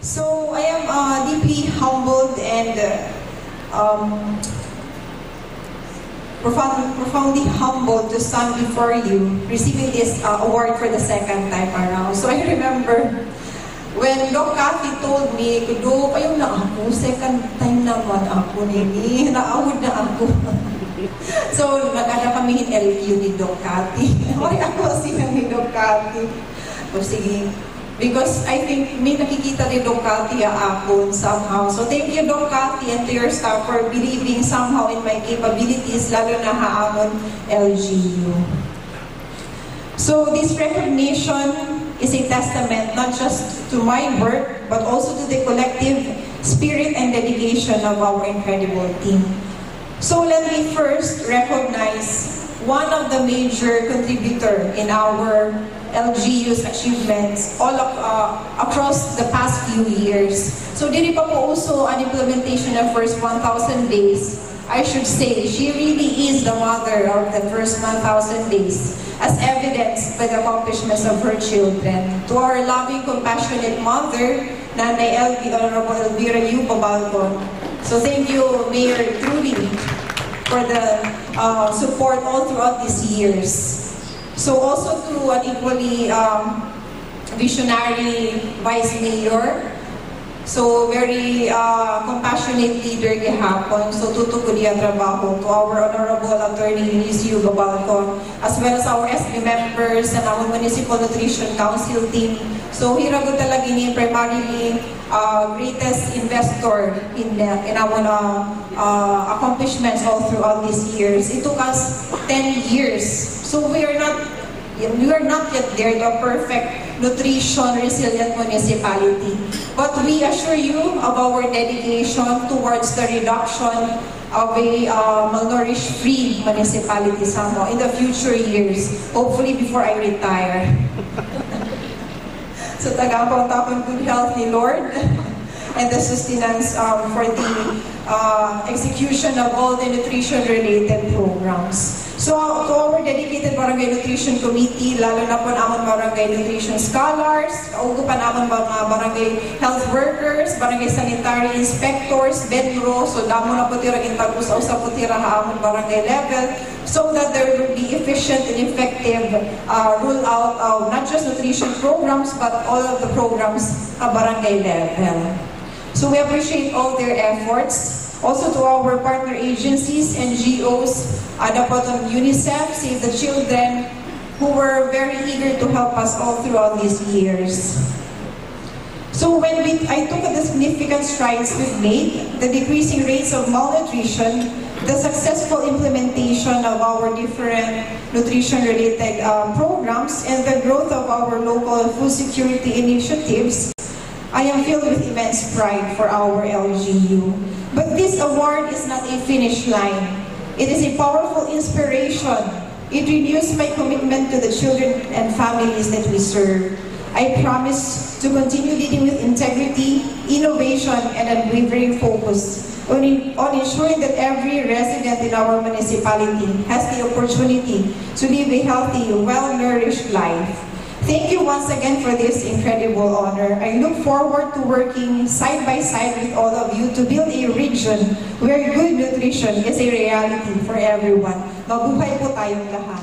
So I am deeply humbled and profoundly humbled to stand before you, receiving this award for the second time around. So I remember when Doc Cathy told me, "Kudo, kayo na ako, second time naman ako nini, naawod na ako." So nag-ada kami in LQ ni Doc Cathy. Ay, ako sila ni Doc Cathy. So sige. Because I think may nakikita ni Doc Cathy ako somehow. So thank you, Doc Cathy, and to your staff for believing somehow in my capabilities, lalo na haamon LGU. So this recognition is a testament not just to my work, but also to the collective spirit and dedication of our incredible team. So let me first recognize one of the major contributor in our LGU's achievements all across the past few years. So diri pa po also an implementation of first 1,000 days. I should say, she really is the mother of the first 1,000 days, as evidenced by the accomplishments of her children. To our loving, compassionate mother, Nanay LB, Honorable Elvira U. Pabalcon. So thank you, Mayor Trudy, for the support all throughout these years. So also to an equally visionary Vice Mayor, so very compassionate leader gihapon, so tutugod niya trabaho. To our Honorable Attorney Eunice Gabalcon, as well as our SB members and our Municipal Nutrition Council team. So hiragod talaga ni primarily greatest investor in our accomplishments all throughout these years. It took us 10 years. So we are not yet there, the perfect nutrition resilient municipality. But we assure you of our dedication towards the reduction of a malnourished free municipality somehow in the future years, hopefully before I retire. So tagapang-tapon good health ni Lord and the sustenance for the execution of all the nutrition-related programs. So to our dedicated Barangay Nutrition Committee, lalo na po naman Barangay Nutrition Scholars, kaugo pa naman mga Barangay Health Workers, Barangay Sanitary Inspectors, Bedro, so damo na po tira intagos sa po tira haamon barangay level, so that there will be efficient and effective rollout of not just nutrition programs, but all of the programs at barangay level. So we appreciate all their efforts. Also to our partner agencies, NGOs, Adapoton UNICEF, Save the Children, who were very eager to help us all throughout these years. So when I took the significant strides we've made, the decreasing rates of malnutrition, the successful implementation of our different nutrition-related programs, and the growth of our local food security initiatives, I am filled with immense pride for our LGU. But this award is not a finish line. It is a powerful inspiration. It renews my commitment to the children and families that we serve. I promise to continue leading with integrity, innovation, and unwavering focus on ensuring that every resident in our municipality has the opportunity to live a healthy, well-nourished life. Thank you once again for this incredible honor. I look forward to working side by side with all of you to build a region where good nutrition is a reality for everyone. Mabuhay po tayong lahat.